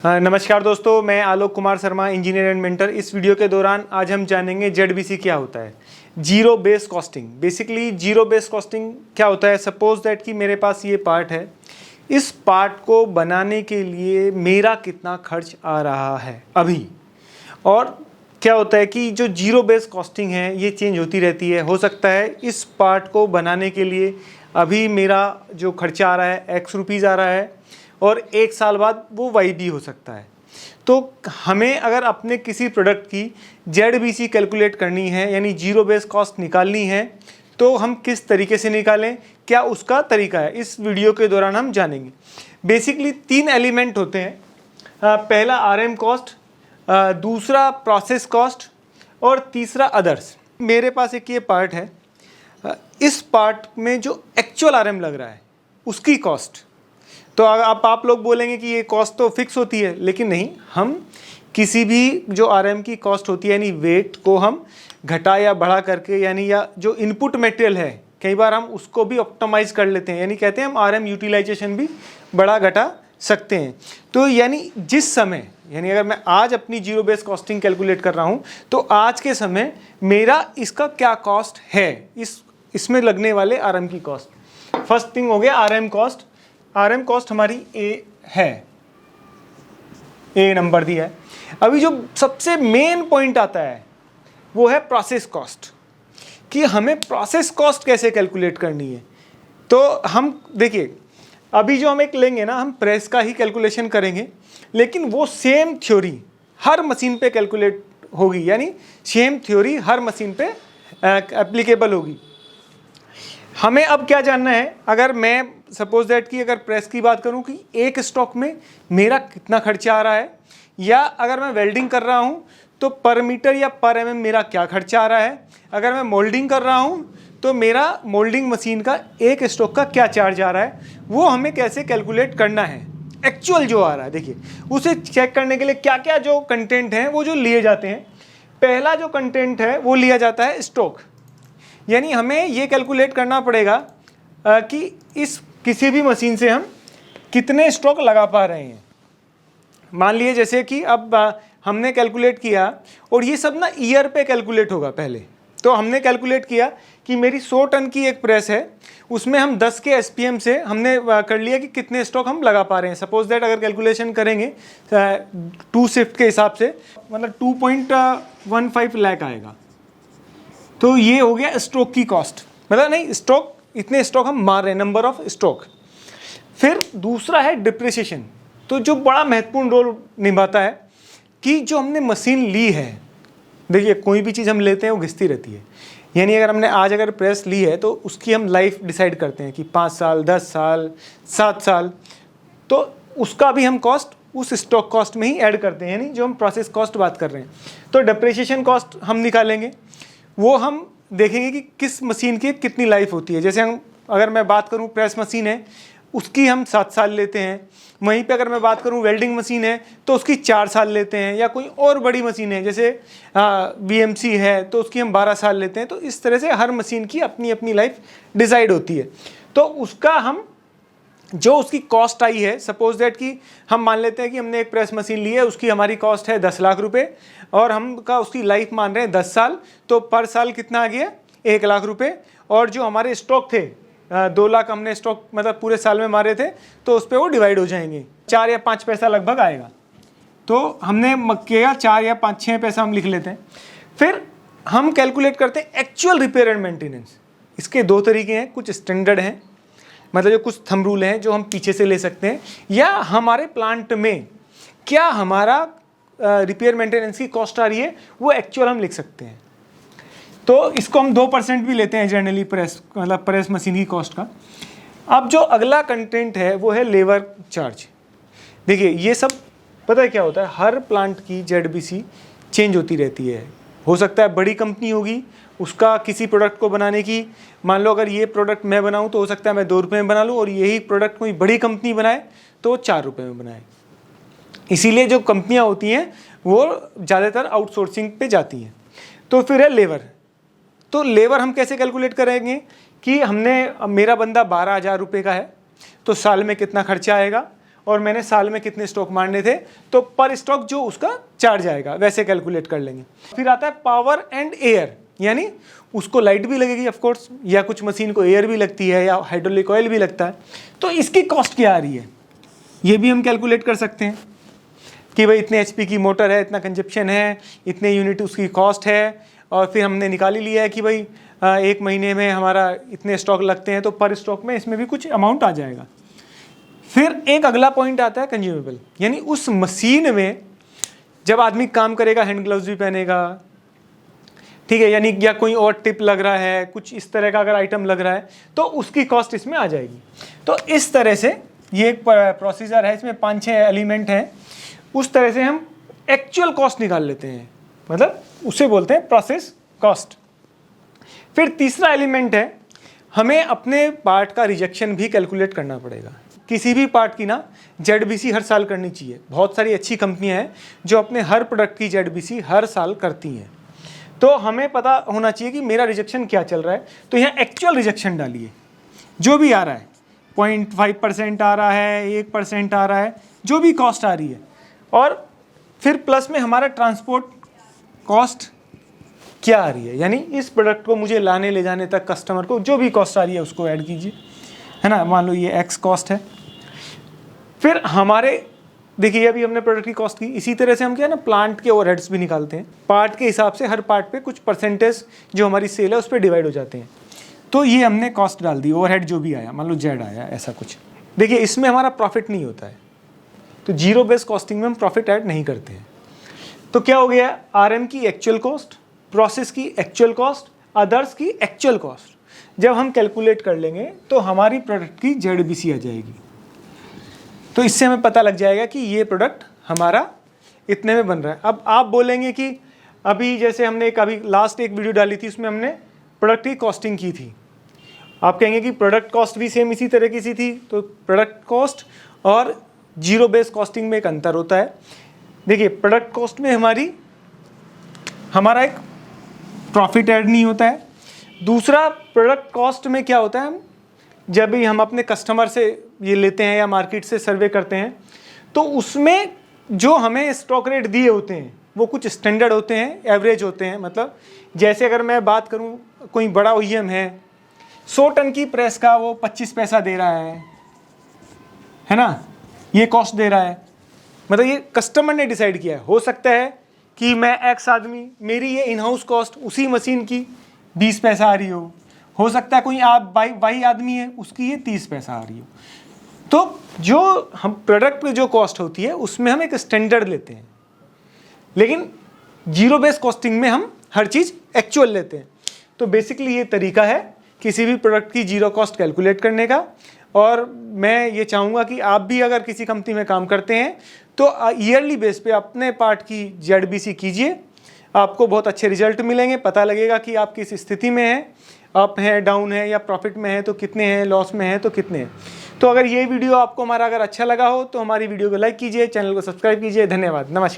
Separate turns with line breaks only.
नमस्कार दोस्तों, मैं Alok Kumar Sharma, engineer and mentor. इस वीडियो के दौरान आज हम जानेंगे ZBC क्या होता है, zero base costing. Basically zero base costing क्या होता है? सपोज दैट कि मेरे पास ये पार्ट है, इस पार्ट को बनाने के लिए मेरा कितना खर्च आ रहा है अभी। और क्या होता है कि जो जीरो बेस कॉस्टिंग है ये चेंज होती रहती है। हो सकता है इस पार्ट को बनाने के लिए अभी मेरा जो खर्चा आ रहा है X रुपीज़ आ रहा है और 1 साल बाद वो Y भी हो सकता है। तो हमें अगर अपने किसी प्रोडक्ट की ZBC कैलकुलेट करनी है, यानी जीरो बेस कॉस्ट निकालनी है, तो हम किस तरीके से निकालें, क्या उसका तरीका है, इस वीडियो के दौरान हम जानेंगे। बेसिकली 3 एलिमेंट होते हैं। पहला RM कॉस्ट, दूसरा प्रोसेस कॉस्ट और तीसरा अदर्स। मेरे पास एक ये पार्ट है, इस पार्ट में जो एक्चुअल RM लग रहा है उसकी कॉस्ट। तो आप लोग बोलेंगे कि ये कॉस्ट तो फिक्स होती है, लेकिन नहीं, हम किसी भी जो RM की कॉस्ट होती है यानी वेट को हम घटा या बढ़ा करके, यानी या जो इनपुट मटेरियल है कई बार हम उसको भी ऑप्टिमाइज कर लेते हैं, यानी कहते हैं हम RM यूटिलाइजेशन भी बढ़ा घटा सकते हैं। तो यानी जिस समय, यानी अगर मैं आज अपनी जीरो बेस कॉस्टिंग कैलकुलेट कर रहा हूँ तो आज के समय मेरा इसका क्या कॉस्ट है, इसमें लगने वाले RM की कॉस्ट। फर्स्ट थिंग हो गया RM कॉस्ट। RM कॉस्ट हमारी A है, A नंबर दिया है। अभी जो सबसे मेन पॉइंट आता है वो है प्रोसेस कॉस्ट, कि हमें प्रोसेस कॉस्ट कैसे कैलकुलेट करनी है। तो हम देखिए, अभी जो हम एक लेंगे ना, हम प्रेस का ही कैलकुलेशन करेंगे, लेकिन वो सेम थ्योरी हर मशीन पे कैलकुलेट होगी, यानी सेम थ्योरी हर मशीन पे एप्लीकेबल होगी। हमें अब क्या जानना है, अगर मैं सपोज दैट कि अगर प्रेस की बात करूं कि एक स्टॉक में मेरा कितना खर्चा आ रहा है, या अगर मैं वेल्डिंग कर रहा हूं तो पर मीटर या पर MM मेरा क्या खर्चा आ रहा है, अगर मैं मोल्डिंग कर रहा हूं तो मेरा मोल्डिंग मशीन का एक स्टॉक का क्या चार्ज आ रहा है, वो हमें कैसे कैलकुलेट करना है। एक्चुअल जो आ रहा है, देखिए उसे चेक करने के लिए क्या क्या जो कंटेंट हैं वो जो लिए जाते हैं। पहला जो कंटेंट है वो लिया जाता है स्टॉक, यानी हमें ये कैलकुलेट करना पड़ेगा कि इस किसी भी मशीन से हम कितने स्टॉक लगा पा रहे हैं। मान लिए जैसे कि अब हमने कैलकुलेट किया, और ये सब ना ईयर पे कैलकुलेट होगा पहले। तो हमने कैलकुलेट किया कि मेरी 100 टन की एक प्रेस है, उसमें हम 10 के SPM से हमने कर लिया कि कितने स्टॉक हम लगा पा रहे हैं। सपोज दैट अगर कैलकुलेशन करेंगे 2 शिफ्ट के हिसाब से, मतलब 2.15 लाख आएगा। तो ये हो गया स्टॉक की कॉस्ट, मतलब नहीं, स्टॉक इतने स्टॉक हम मार रहे हैं, नंबर ऑफ स्टॉक। फिर दूसरा है डिप्रिसिएशन, तो जो बड़ा महत्वपूर्ण रोल निभाता है कि जो हमने मशीन ली है। देखिए कोई भी चीज़ हम लेते हैं वो घिसती रहती है, यानी अगर हमने आज अगर प्रेस ली है तो उसकी हम लाइफ डिसाइड करते हैं कि 5 साल, 10 साल, 7 साल, तो उसका भी हम कॉस्ट उस स्टॉक कॉस्ट में ही ऐड करते हैं, यानी जो हम प्रोसेस कॉस्ट बात कर रहे हैं। तो डिप्रिसिएशन कॉस्ट हम निकालेंगे, वो हम देखेंगे कि किस मशीन की कितनी लाइफ होती है। जैसे हम अगर मैं बात करूं प्रेस मशीन है उसकी हम 7 साल लेते हैं, वहीं पे अगर मैं बात करूं वेल्डिंग मशीन है तो उसकी 4 साल लेते हैं, या कोई और बड़ी मशीन है जैसे BMC है तो उसकी हम 12 साल लेते हैं। तो इस तरह से हर मशीन की अपनी अपनी लाइफ डिसाइड होती है। तो उसका हम जो उसकी कॉस्ट आई है, सपोज दैट कि हम मान लेते हैं कि हमने एक प्रेस मशीन ली है, उसकी हमारी कॉस्ट है 10 लाख रुपए और हम का उसकी लाइफ मान रहे हैं 10 साल, तो पर साल कितना आ गया 1 लाख रुपए। और जो हमारे स्टॉक थे 2 लाख हमने स्टॉक मतलब पूरे साल में मारे थे, तो उस पर वो डिवाइड हो जाएंगे, 4 या 5 पैसा लगभग आएगा। तो हमने किया 4 या 5-6 पैसा हम लिख लेते हैं। फिर हम कैलकुलेट करते हैं एक्चुअल रिपेयर एंड मेंटेनेंस। इसके 2 तरीके हैं, कुछ स्टैंडर्ड हैं, मतलब जो कुछ थंब रूल हैं जो हम पीछे से ले सकते हैं, या हमारे प्लांट में क्या हमारा रिपेयर मेंटेनेंस की कॉस्ट आ रही है वो एक्चुअल हम लिख सकते हैं। तो इसको हम 2% भी लेते हैं जनरली प्रेस, मतलब प्रेस मशीन की कॉस्ट का। अब जो अगला कंटेंट है वो है लेबर चार्ज। देखिए ये सब पता है क्या होता है, हर प्लांट की ZBC चेंज होती रहती है। हो सकता है बड़ी कंपनी होगी, उसका किसी प्रोडक्ट को बनाने की, मान लो अगर ये प्रोडक्ट मैं बनाऊं तो हो सकता है मैं 2 रुपये में बना लूं, और यही प्रोडक्ट कोई बड़ी कंपनी बनाए तो 4 रुपये में बनाए। इसीलिए जो कंपनियां होती हैं वो ज़्यादातर आउटसोर्सिंग पे जाती हैं। तो फिर है लेबर। तो लेबर हम कैसे कैलकुलेट करेंगे कि हमने, मेरा बंदा 12,000 रुपये का है तो साल में कितना खर्चा आएगा, और मैंने साल में कितने स्टॉक मारने थे, तो पर स्टॉक जो उसका चार्ज आएगा वैसे कैलकुलेट कर लेंगे। फिर आता है पावर एंड एयर, यानी उसको लाइट भी लगेगी ऑफ कोर्स, या कुछ मशीन को एयर भी लगती है, या हाइड्रोलिक ऑयल भी लगता है, तो इसकी कॉस्ट क्या आ रही है ये भी हम कैलकुलेट कर सकते हैं कि भाई इतने HP की मोटर है, इतना कंजप्शन है, इतने यूनिट उसकी कॉस्ट है, और फिर हमने निकाल ही लिया है कि भाई एक महीने में हमारा इतने स्टॉक लगते हैं, तो पर स्टॉक में इसमें भी कुछ अमाउंट आ जाएगा। फिर एक अगला पॉइंट आता है कंज्यूमेबल, यानी उस मशीन में जब आदमी काम करेगा हैंड ग्लव्स भी पहनेगा, ठीक है, यानी या कोई और टिप लग रहा है, कुछ इस तरह का अगर आइटम लग रहा है तो उसकी कॉस्ट इसमें आ जाएगी। तो इस तरह से ये एक प्रोसीजर है, इसमें 5-6 एलिमेंट हैं, उस तरह से हम एक्चुअल कॉस्ट निकाल लेते हैं, मतलब उसे बोलते हैं प्रोसेस कॉस्ट। फिर तीसरा एलिमेंट है, हमें अपने पार्ट का रिजेक्शन भी कैलकुलेट करना पड़ेगा। किसी भी पार्ट की ना ZBC हर साल करनी चाहिए। बहुत सारी अच्छी कंपनियां हैं जो अपने हर प्रोडक्ट की ZBC हर साल करती हैं, तो हमें पता होना चाहिए कि मेरा रिजेक्शन क्या चल रहा है। तो यहाँ एक्चुअल रिजेक्शन डालिए, जो भी आ रहा है, 0.5% आ रहा है, 1% आ रहा है, जो भी कॉस्ट आ रही है, और फिर प्लस में हमारा ट्रांसपोर्ट कॉस्ट क्या आ रही है, यानी इस प्रोडक्ट को मुझे लाने ले जाने तक कस्टमर को जो भी कॉस्ट आ रही है उसको ऐड कीजिए, है ना। मान लो ये X कॉस्ट है। फिर हमारे देखिए अभी हमने प्रोडक्ट की कॉस्ट की, इसी तरह से हम क्या है ना प्लांट के ओवरहेड्स भी निकालते हैं। पार्ट के हिसाब से हर पार्ट पे कुछ परसेंटेज जो हमारी सेल है उस पर डिवाइड हो जाते हैं। तो ये हमने कॉस्ट डाल दी, ओवरहेड जो भी आया, मान लो Z आया, ऐसा कुछ। देखिए इसमें हमारा प्रॉफिट नहीं होता है, तो जीरो बेस कॉस्टिंग में हम प्रॉफिट ऐड नहीं करते हैं। तो क्या हो गया, RM की एक्चुअल कॉस्ट, प्रोसेस की एक्चुअल कॉस्ट, अदर्स की एक्चुअल कॉस्ट। जब हम कैलकुलेट कर लेंगे तो हमारी प्रोडक्ट की ZBC आ जाएगी। तो इससे हमें पता लग जाएगा कि ये प्रोडक्ट हमारा इतने में बन रहा है। अब आप बोलेंगे कि अभी जैसे हमने अभी लास्ट एक वीडियो डाली थी, उसमें हमने प्रोडक्ट की कॉस्टिंग की थी। आप कहेंगे कि प्रोडक्ट कॉस्ट भी सेम इसी तरह की सी थी, तो प्रोडक्ट कॉस्ट और जीरो बेस कॉस्टिंग में एक अंतर होता है। देखिए प्रोडक्ट कॉस्ट में हमारा एक प्रॉफिट ऐड नहीं होता है। दूसरा, प्रोडक्ट कॉस्ट में क्या होता है, जब भी हम अपने कस्टमर से ये लेते हैं या मार्केट से सर्वे करते हैं, तो उसमें जो हमें स्टॉक रेट दिए होते हैं वो कुछ स्टैंडर्ड होते हैं, एवरेज होते हैं। मतलब जैसे अगर मैं बात करूं, कोई बड़ा OEM है, 100 टन की प्रेस का वो 25 पैसा दे रहा है ना, ये कॉस्ट दे रहा है। मतलब ये कस्टमर ने डिसाइड किया है। हो सकता है कि मैं X आदमी, मेरी ये इन हाउस कॉस्ट उसी मशीन की 20 पैसा आ रही हो सकता है कोई आप वाई आदमी है, उसकी ये 30 पैसा आ रही हो। तो जो हम प्रोडक्ट पे जो कॉस्ट होती है उसमें हम एक स्टैंडर्ड लेते हैं, लेकिन जीरो बेस कॉस्टिंग में हम हर चीज़ एक्चुअल लेते हैं। तो बेसिकली ये तरीका है किसी भी प्रोडक्ट की जीरो कॉस्ट कैलकुलेट करने का। और मैं ये चाहूँगा कि आप भी अगर किसी कंपनी में काम करते हैं तो ईयरली बेस पे अपने पार्ट की ZBC कीजिए, आपको बहुत अच्छे रिजल्ट मिलेंगे। पता लगेगा कि आप किस स्थिति में हैं, अप है, डाउन है, या प्रॉफिट में है तो कितने हैं, लॉस में है तो कितने हैं। तो अगर ये वीडियो आपको हमारा अगर अच्छा लगा हो तो हमारी वीडियो को लाइक कीजिए, चैनल को सब्सक्राइब कीजिए। धन्यवाद, नमस्कार।